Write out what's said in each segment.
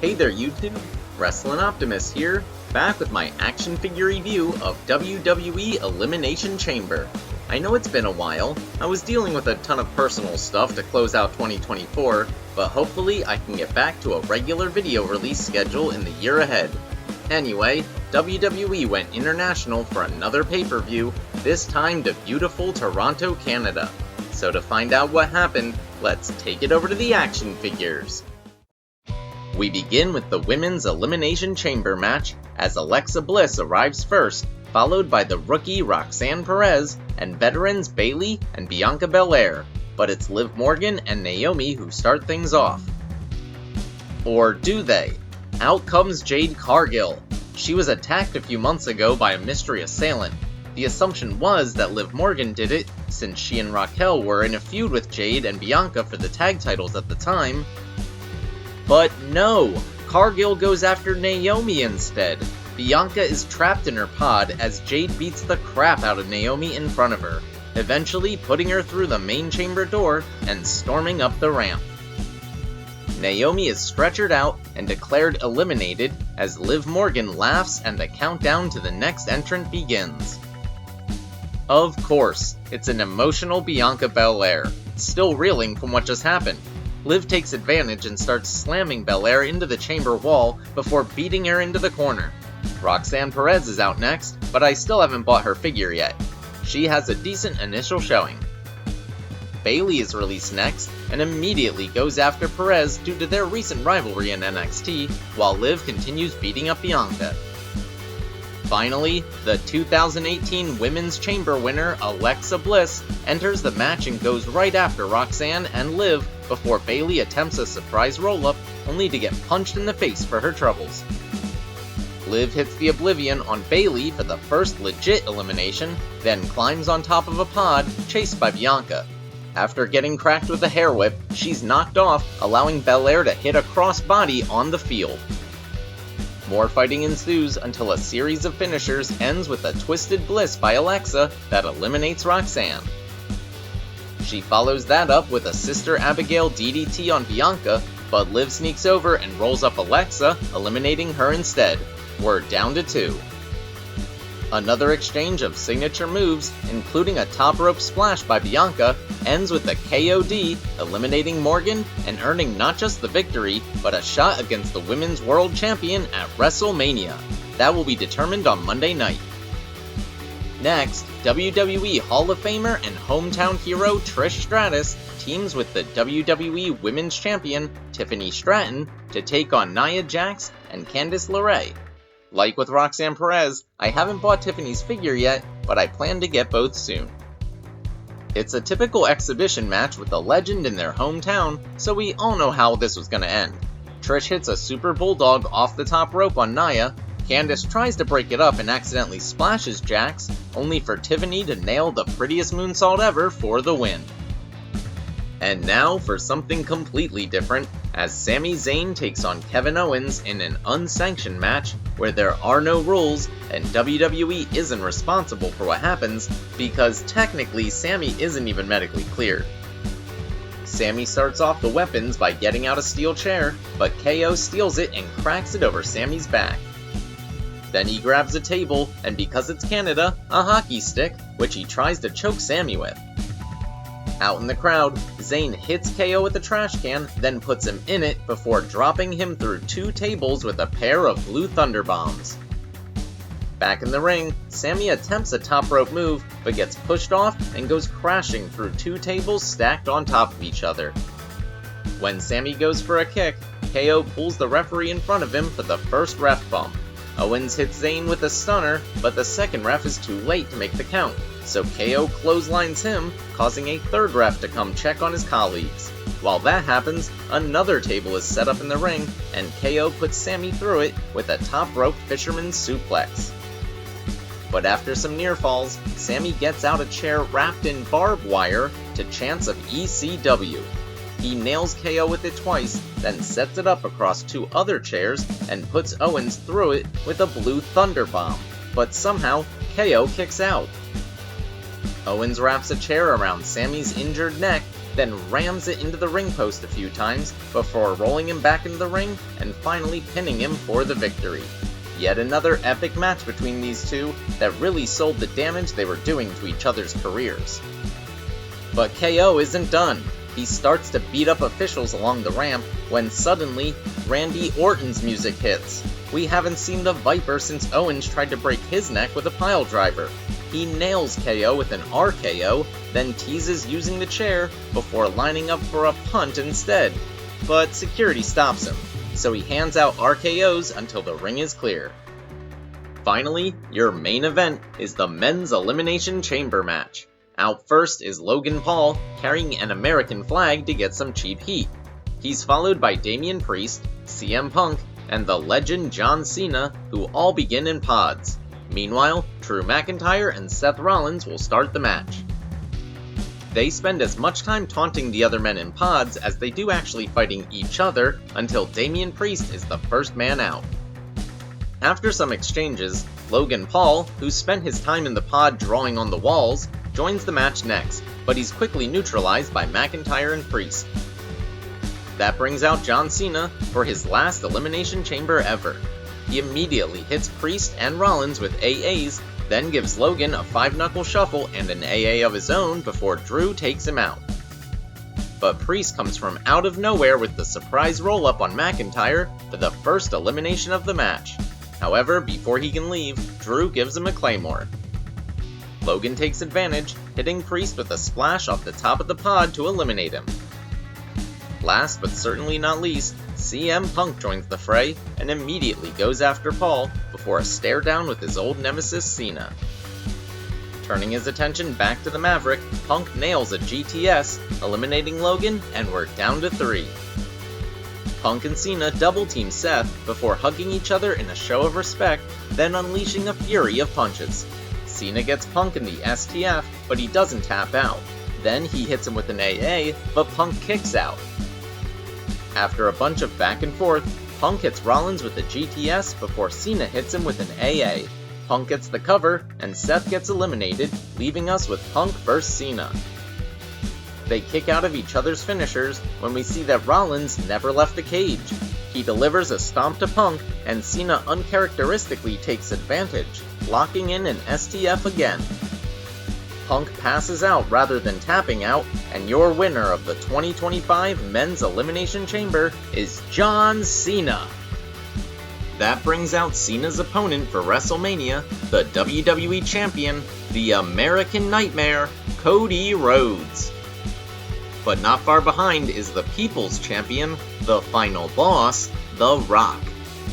Hey there YouTube, Wrestling Optimus here, back with my action figure review of WWE Elimination Chamber. I know it's been a while, I was dealing with a ton of personal stuff to close out 2024, but hopefully I can get back to a regular video release schedule in the year ahead. Anyway, WWE went international for another pay-per-view, this time to beautiful Toronto, Canada. So to find out what happened, let's take it over to the action figures. We begin with the Women's Elimination Chamber match as Alexa Bliss arrives first, followed by the rookie Roxanne Perez and veterans Bayley and Bianca Belair, but it's Liv Morgan and Naomi who start things off. Or do they? Out comes Jade Cargill. She was attacked a few months ago by a mystery assailant. The assumption was that Liv Morgan did it, since she and Raquel were in a feud with Jade and Bianca for the tag titles at the time. But no, Cargill goes after Naomi instead. Bianca is trapped in her pod as Jade beats the crap out of Naomi in front of her, eventually putting her through the main chamber door and storming up the ramp. Naomi is stretchered out and declared eliminated as Liv Morgan laughs and the countdown to the next entrant begins. Of course, it's an emotional Bianca Belair, still reeling from what just happened. Liv takes advantage and starts slamming Belair into the chamber wall before beating her into the corner. Roxanne Perez is out next, but I still haven't bought her figure yet. She has a decent initial showing. Bayley is released next and immediately goes after Perez due to their recent rivalry in NXT, while Liv continues beating up Bianca. Finally, the 2018 Women's Chamber winner Alexa Bliss enters the match and goes right after Roxanne and Liv before Bayley attempts a surprise roll-up only to get punched in the face for her troubles. Liv hits the Oblivion on Bayley for the first legit elimination, then climbs on top of a pod chased by Bianca. After getting cracked with a hair whip, she's knocked off, allowing Belair to hit a crossbody on the field. More fighting ensues until a series of finishers ends with a Twisted Bliss by Alexa that eliminates Roxanne. She follows that up with a Sister Abigail DDT on Bianca, but Liv sneaks over and rolls up Alexa, eliminating her instead. We're down to 2. Another exchange of signature moves, including a top rope splash by Bianca, ends with a KOD, eliminating Morgan and earning not just the victory, but a shot against the Women's World Champion at WrestleMania. That will be determined on Monday night. Next, WWE Hall of Famer and hometown hero Trish Stratus teams with the WWE Women's Champion Tiffany Stratton to take on Nia Jax and Candice LeRae. Like with Roxanne Perez, I haven't bought Tiffany's figure yet, but I plan to get both soon. It's a typical exhibition match with a legend in their hometown, so we all know how this was gonna end. Trish hits a Super Bulldog off the top rope on Nia, Candice tries to break it up and accidentally splashes Jax, only for Tiffany to nail the prettiest moonsault ever for the win. And now for something completely different, as Sami Zayn takes on Kevin Owens in an unsanctioned match where there are no rules and WWE isn't responsible for what happens because technically Sami isn't even medically cleared. Sami starts off the weapons by getting out a steel chair, but KO steals it and cracks it over Sami's back. Then he grabs a table and because it's Canada, a hockey stick, which he tries to choke Sami with. Out in the crowd, Zayn hits KO with a trash can, then puts him in it before dropping him through 2 tables with a pair of blue thunder bombs. Back in the ring, Sami attempts a top rope move, but gets pushed off and goes crashing through 2 tables stacked on top of each other. When Sami goes for a kick, KO pulls the referee in front of him for the first ref bump. Owens hits Zayn with a stunner, but the second ref is too late to make the count, so KO clotheslines him, causing a third ref to come check on his colleagues. While that happens, another table is set up in the ring, and KO puts Sami through it with a top rope fisherman's suplex. But after some near falls, Sami gets out a chair wrapped in barbed wire to chants of ECW. He nails KO with it twice, then sets it up across 2 other chairs and puts Owens through it with a blue thunder bomb, but somehow KO kicks out. Owens wraps a chair around Sami's injured neck, then rams it into the ring post a few times before rolling him back into the ring and finally pinning him for the victory. Yet another epic match between these two that really sold the damage they were doing to each other's careers. But KO isn't done. He starts to beat up officials along the ramp when suddenly Randy Orton's music hits. We haven't seen the Viper since Owens tried to break his neck with a pile driver. He nails KO with an RKO, then teases using the chair before lining up for a punt instead. But security stops him, so he hands out RKOs until the ring is clear. Finally, your main event is the Men's Elimination Chamber match. Out first is Logan Paul, carrying an American flag to get some cheap heat. He's followed by Damian Priest, CM Punk, and the legend John Cena, who all begin in pods. Meanwhile, Drew McIntyre and Seth Rollins will start the match. They spend as much time taunting the other men in pods as they do actually fighting each other until Damian Priest is the first man out. After some exchanges, Logan Paul, who spent his time in the pod drawing on the walls, joins the match next, but he's quickly neutralized by McIntyre and Priest. That brings out John Cena for his last Elimination Chamber ever. He immediately hits Priest and Rollins with AAs, then gives Logan a 5-knuckle shuffle and an AA of his own before Drew takes him out. But Priest comes from out of nowhere with the surprise roll-up on McIntyre for the first elimination of the match. However, before he can leave, Drew gives him a Claymore. Logan takes advantage, hitting Priest with a splash off the top of the pod to eliminate him. Last but certainly not least, CM Punk joins the fray and immediately goes after Paul before a stare down with his old nemesis Cena. Turning his attention back to the Maverick, Punk nails a GTS, eliminating Logan, and we're down to 3. Punk and Cena double-team Seth before hugging each other in a show of respect, then unleashing a fury of punches. Cena gets Punk in the STF, but he doesn't tap out. Then he hits him with an AA, but Punk kicks out. After a bunch of back and forth, Punk hits Rollins with the GTS before Cena hits him with an AA. Punk gets the cover, and Seth gets eliminated, leaving us with Punk vs Cena. They kick out of each other's finishers when we see that Rollins never left the cage. He delivers a stomp to Punk, and Cena uncharacteristically takes advantage, locking in an STF again. Punk passes out rather than tapping out, and your winner of the 2025 Men's Elimination Chamber is John Cena. That brings out Cena's opponent for WrestleMania, the WWE Champion, the American Nightmare, Cody Rhodes. But not far behind is the People's Champion, the final boss, The Rock.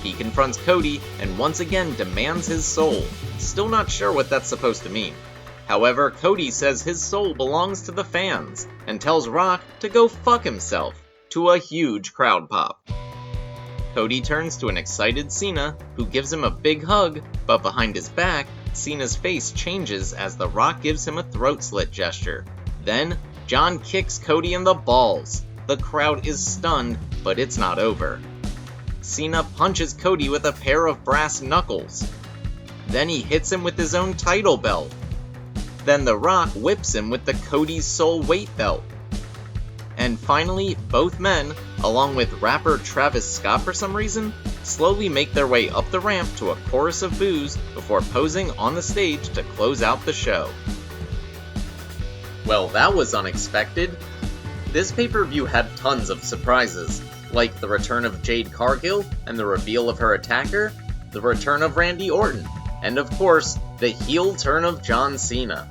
He confronts Cody and once again demands his soul. Still not sure what that's supposed to mean. However, Cody says his soul belongs to the fans and tells Rock to go fuck himself, to a huge crowd pop. Cody turns to an excited Cena, who gives him a big hug, but behind his back, Cena's face changes as The Rock gives him a throat slit gesture. Then, John kicks Cody in the balls. The crowd is stunned, but it's not over. Cena punches Cody with a pair of brass knuckles. Then he hits him with his own title belt. Then The Rock whips him with the Cody's Soul weight belt. And finally, both men, along with rapper Travis Scott for some reason, slowly make their way up the ramp to a chorus of boos before posing on the stage to close out the show. Well, that was unexpected. This pay-per-view had tons of surprises, like the return of Jade Cargill and the reveal of her attacker, the return of Randy Orton, and of course, the heel turn of John Cena.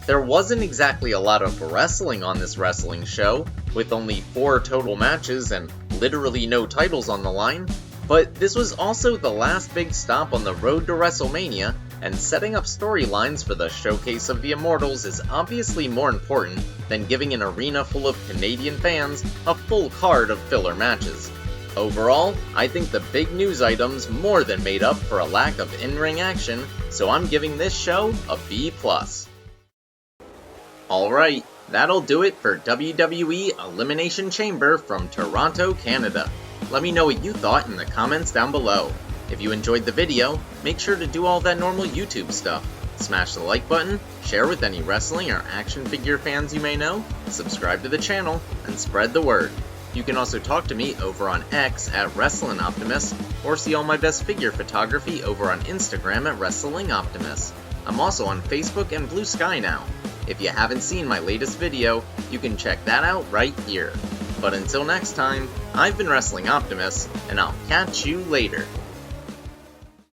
There wasn't exactly a lot of wrestling on this wrestling show, with only 4 total matches and literally no titles on the line, but this was also the last big stop on the road to WrestleMania, and setting up storylines for the Showcase of the Immortals is obviously more important than giving an arena full of Canadian fans a full card of filler matches. Overall, I think the big news items more than made up for a lack of in-ring action, so I'm giving this show a B+. Alright, that'll do it for WWE Elimination Chamber from Toronto, Canada. Let me know what you thought in the comments down below. If you enjoyed the video, make sure to do all that normal YouTube stuff. Smash the like button, share with any wrestling or action figure fans you may know, subscribe to the channel, and spread the word. You can also talk to me over on X at Wrestling Optimus, or see all my best figure photography over on Instagram at Wrestling Optimus. I'm also on Facebook and Blue Sky now. If you haven't seen my latest video, you can check that out right here. But until next time, I've been Wrestling Optimus, and I'll catch you later.